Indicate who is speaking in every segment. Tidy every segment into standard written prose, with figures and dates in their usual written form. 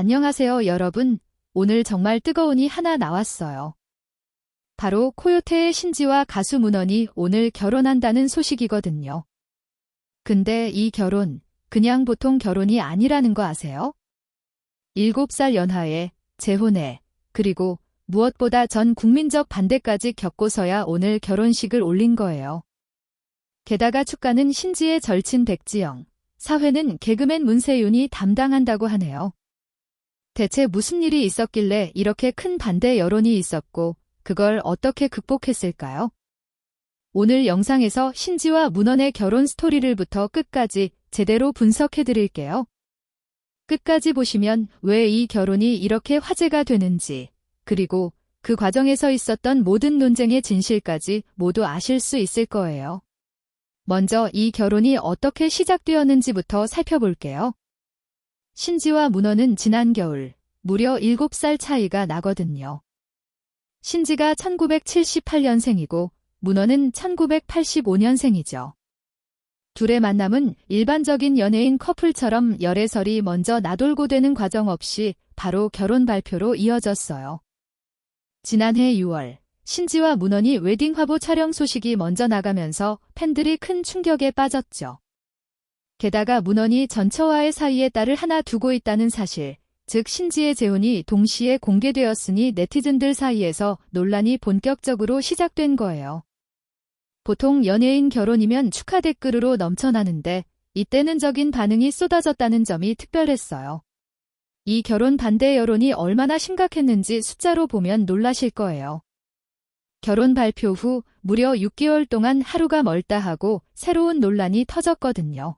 Speaker 1: 안녕하세요, 여러분. 오늘 정말 뜨거운이 하나 나왔어요. 바로 코요테의 신지와 가수 문원이 오늘 결혼한다는 소식이거든요. 근데 이 결혼, 그냥 보통 결혼이 아니라는 거 아세요? 7살 연하에, 재혼에, 그리고 무엇보다 전 국민적 반대까지 겪고서야 오늘 결혼식을 올린 거예요. 게다가 축가는 신지의 절친 백지영, 사회는 개그맨 문세윤이 담당한다고 하네요. 대체 무슨 일이 있었길래 이렇게 큰 반대 여론이 있었고 그걸 어떻게 극복했을까요? 오늘 영상에서 신지와 문원의 결혼 스토리를부터 끝까지 제대로 분석해드릴게요. 끝까지 보시면 왜 이 결혼이 이렇게 화제가 되는지, 그리고 그 과정에서 있었던 모든 논쟁의 진실까지 모두 아실 수 있을 거예요. 먼저 이 결혼이 어떻게 시작되었는지부터 살펴볼게요. 신지와 문원은 지난 겨울 무려 7살 차이가 나거든요. 신지가 1978년생이고 문원은 1985년생이죠. 둘의 만남은 일반적인 연예인 커플처럼 열애설이 먼저 나돌고 되는 과정 없이 바로 결혼 발표로 이어졌어요. 지난해 6월 신지와 문원이 웨딩 화보 촬영 소식이 먼저 나가면서 팬들이 큰 충격에 빠졌죠. 게다가 문원이 전처와의 사이에 딸을 하나 두고 있다는 사실, 즉 신지의 재혼이 동시에 공개되었으니 네티즌들 사이에서 논란이 본격적으로 시작된 거예요. 보통 연예인 결혼이면 축하 댓글으로 넘쳐나는데 이때는 적인 반응이 쏟아졌다는 점이 특별했어요. 이 결혼 반대 여론이 얼마나 심각했는지 숫자로 보면 놀라실 거예요. 결혼 발표 후 무려 6개월 동안 하루가 멀다 하고 새로운 논란이 터졌거든요.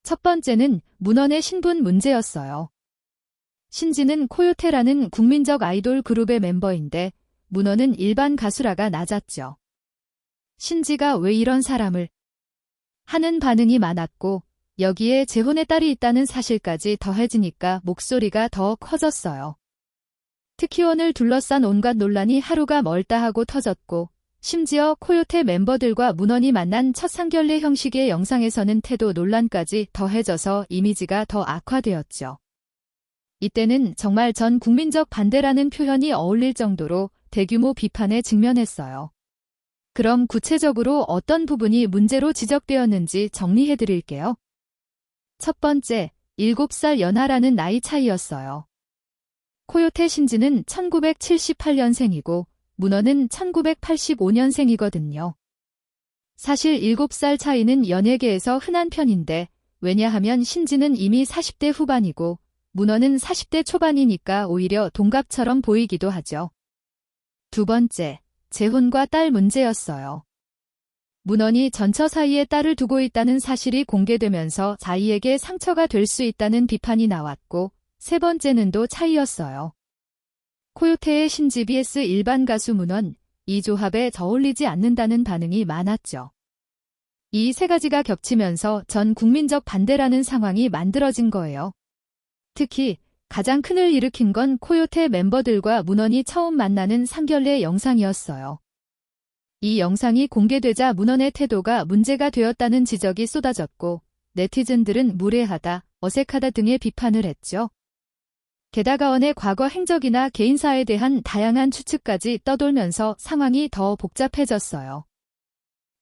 Speaker 1: 첫 번째는 문원의 신분 문제였어요. 신지는 코요테라는 국민적 아이돌 그룹의 멤버인데 문원은 일반 가수라가 낮았죠. 신지가 왜 이런 사람을 하는 반응이 많았고 여기에 재혼의 딸이 있다는 사실까지 더해지니까 목소리가 더 커졌어요. 특히원을 둘러싼 온갖 논란이 하루가 멀다 하고 터졌고 심지어 코요테 멤버들과 문원이 만난 첫 상견례 형식의 영상에서는 태도 논란까지 더해져서 이미지가 더 악화되었죠. 이때는 정말 전 국민적 반대라는 표현이 어울릴 정도로 대규모 비판에 직면했어요. 그럼 구체적으로 어떤 부분이 문제로 지적되었는지 정리해드릴게요. 첫 번째, 7살 연하라는 나이 차이였어요. 코요테 신지는 1978년생이고 문원은 1985년생이거든요. 사실 7살 차이는 연예계에서 흔한 편인데 왜냐하면 신지는 이미 40대 후반이고 문원은 40대 초반이니까 오히려 동갑처럼 보이기도 하죠. 두 번째, 재혼과 딸 문제였어요. 문원이 전처 사이에 딸을 두고 있다는 사실이 공개되면서 자이에게 상처가 될 수 있다는 비판이 나왔고 세 번째는 도 차이였어요. 코요테의 신지 vs 일반 가수 문원, 이 조합에 어울리지 않는다는 반응이 많았죠. 이 세 가지가 겹치면서 전 국민적 반대라는 상황이 만들어진 거예요. 특히 가장 큰을 일으킨 건 코요테 멤버들과 문원이 처음 만나는 상견례 영상이었어요. 이 영상이 공개되자 문원의 태도가 문제가 되었다는 지적이 쏟아졌고 네티즌들은 무례하다, 어색하다 등의 비판을 했죠. 게다가 원의 과거 행적이나 개인사에 대한 다양한 추측까지 떠돌면서 상황이 더 복잡해졌어요.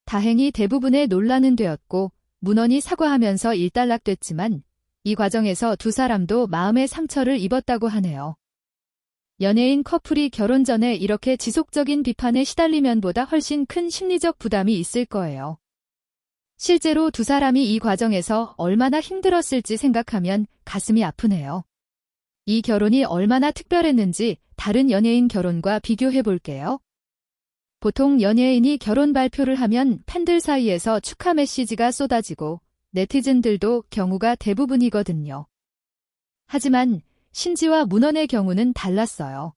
Speaker 1: 다행히 대부분의 논란은 되었고 문원이 사과하면서 일단락됐지만 이 과정에서 두 사람도 마음의 상처를 입었다고 하네요. 연예인 커플이 결혼 전에 이렇게 지속적인 비판에 시달리면보다 훨씬 큰 심리적 부담이 있을 거예요. 실제로 두 사람이 이 과정에서 얼마나 힘들었을지 생각하면 가슴이 아프네요. 이 결혼이 얼마나 특별했는지 다른 연예인 결혼과 비교해 볼게요. 보통 연예인이 결혼 발표를 하면 팬들 사이에서 축하 메시지가 쏟아지고 네티즌들도 경우가 대부분이거든요. 하지만 신지와 문원의 경우는 달랐어요.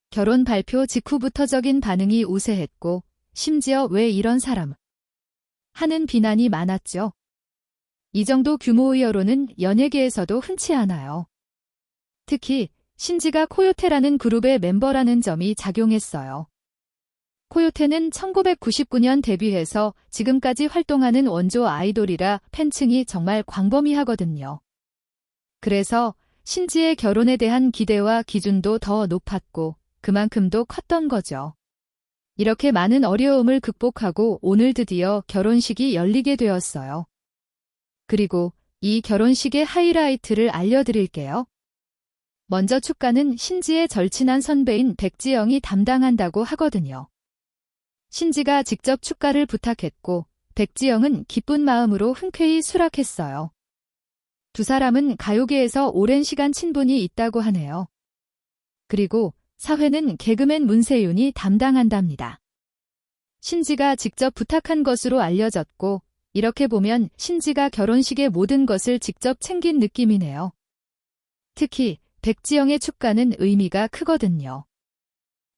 Speaker 1: 결혼 발표 직후부터적인 반응이 우세했고 심지어 왜 이런 사람 하는 비난이 많았죠. 이 정도 규모의 여론은 연예계에서도 흔치 않아요. 특히 신지가 코요테라는 그룹의 멤버라는 점이 작용했어요. 코요테는 1999년 데뷔해서 지금까지 활동하는 원조 아이돌이라 팬층이 정말 광범위하거든요. 그래서 신지의 결혼에 대한 기대와 기준도 더 높았고 그만큼도 컸던 거죠. 이렇게 많은 어려움을 극복하고 오늘 드디어 결혼식이 열리게 되었어요. 그리고 이 결혼식의 하이라이트를 알려드릴게요. 먼저 축가는 신지의 절친한 선배인 백지영이 담당한다고 하거든요. 신지가 직접 축가를 부탁했고 백지영은 기쁜 마음으로 흔쾌히 수락했어요. 두 사람은 가요계에서 오랜 시간 친분이 있다고 하네요. 그리고 사회는 개그맨 문세윤이 담당한답니다. 신지가 직접 부탁한 것으로 알려졌고 이렇게 보면 신지가 결혼식의 모든 것을 직접 챙긴 느낌이네요. 특히 백지영의 축가는 의미가 크거든요.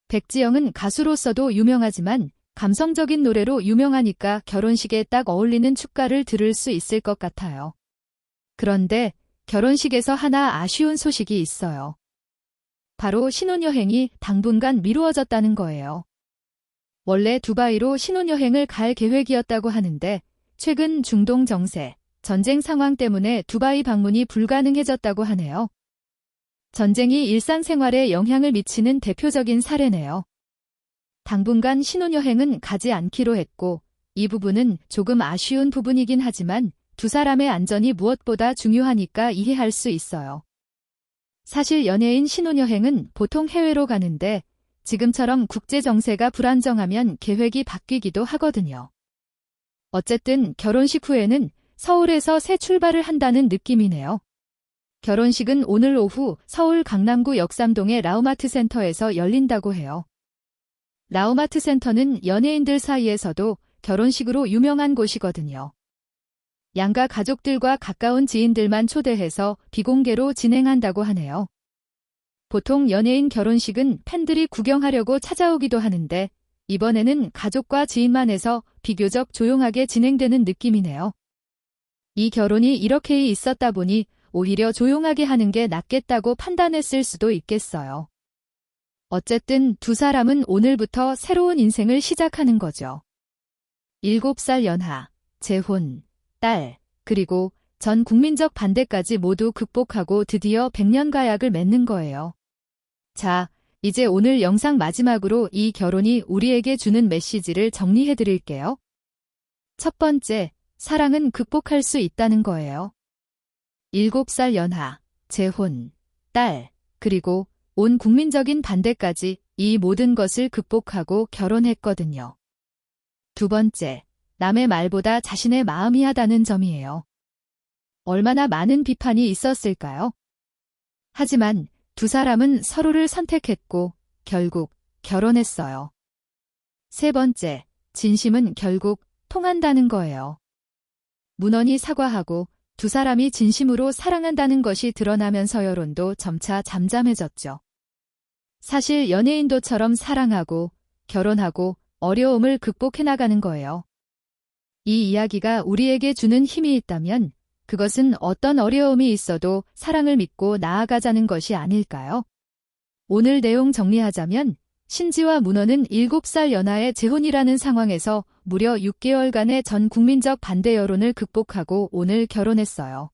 Speaker 1: 백지영은 가수로서도 유명하지만 감성적인 노래로 유명하니까 결혼식에 딱 어울리는 축가를 들을 수 있을 것 같아요. 그런데 결혼식에서 하나 아쉬운 소식이 있어요. 바로 신혼여행이 당분간 미루어졌다는 거예요. 원래 두바이로 신혼여행을 갈 계획이었다고 하는데 최근 중동 정세, 전쟁 상황 때문에 두바이 방문이 불가능해졌다고 하네요. 전쟁이 일상생활에 영향을 미치는 대표적인 사례네요. 당분간 신혼여행은 가지 않기로 했고 이 부분은 조금 아쉬운 부분이긴 하지만 두 사람의 안전이 무엇보다 중요하니까 이해할 수 있어요. 사실 연예인 신혼여행은 보통 해외로 가는데 지금처럼 국제 정세가 불안정하면 계획이 바뀌기도 하거든요. 어쨌든 결혼식 후에는 서울에서 새 출발을 한다는 느낌이네요. 결혼식은 오늘 오후 서울 강남구 역삼동의 라우마트 센터에서 열린다고 해요. 라우마트 센터는 연예인들 사이에서도 결혼식으로 유명한 곳이거든요. 양가 가족들과 가까운 지인들만 초대해서 비공개로 진행한다고 하네요. 보통 연예인 결혼식은 팬들이 구경하려고 찾아오기도 하는데 이번에는 가족과 지인만 해서 비교적 조용하게 진행되는 느낌이네요. 이 결혼이 이렇게 있었다 보니 오히려 조용하게 하는 게 낫겠다고 판단했을 수도 있겠어요. 어쨌든 두 사람은 오늘부터 새로운 인생을 시작하는 거죠. 7살 연하, 재혼, 딸, 그리고 전 국민적 반대까지 모두 극복하고 드디어 100년 가약을 맺는 거예요. 자, 이제 오늘 영상 마지막으로 이 결혼이 우리에게 주는 메시지를 정리해 드릴게요. 첫 번째, 사랑은 극복할 수 있다는 거예요. 7살 연하, 재혼, 딸, 그리고 온 국민적인 반대까지 이 모든 것을 극복하고 결혼했거든요. 두 번째, 남의 말보다 자신의 마음이 하다는 점이에요. 얼마나 많은 비판이 있었을까요? 하지만 두 사람은 서로를 선택했고 결국 결혼했어요. 세 번째, 진심은 결국 통한다는 거예요. 문헌이 사과하고 두 사람이 진심으로 사랑한다는 것이 드러나면서 여론도 점차 잠잠해졌죠. 사실 연예인도처럼 사랑하고 결혼하고 어려움을 극복해 나가는 거예요. 이 이야기가 우리에게 주는 힘이 있다면 그것은 어떤 어려움이 있어도 사랑을 믿고 나아가자는 것이 아닐까요? 오늘 내용 정리하자면 신지와 문헌은 7살 연하의 재혼이라는 상황에서 무려 6개월간의 전 국민적 반대 여론을 극복하고 오늘 결혼했어요.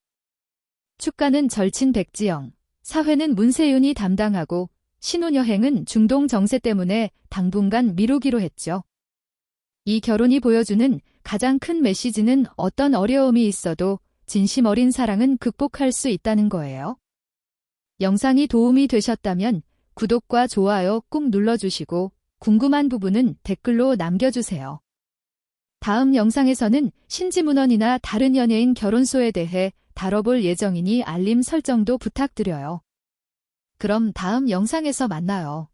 Speaker 1: 축가는 절친 백지영, 사회는 문세윤이 담당하고 신혼여행은 중동 정세 때문에 당분간 미루기로 했죠. 이 결혼이 보여주는 가장 큰 메시지는 어떤 어려움이 있어도 진심 어린 사랑은 극복할 수 있다는 거예요. 영상이 도움이 되셨다면 구독과 좋아요 꾹 눌러주시고 궁금한 부분은 댓글로 남겨주세요. 다음 영상에서는 신지 문헌이나 다른 연예인 결혼소에 대해 다뤄볼 예정이니 알림 설정도 부탁드려요. 그럼 다음 영상에서 만나요.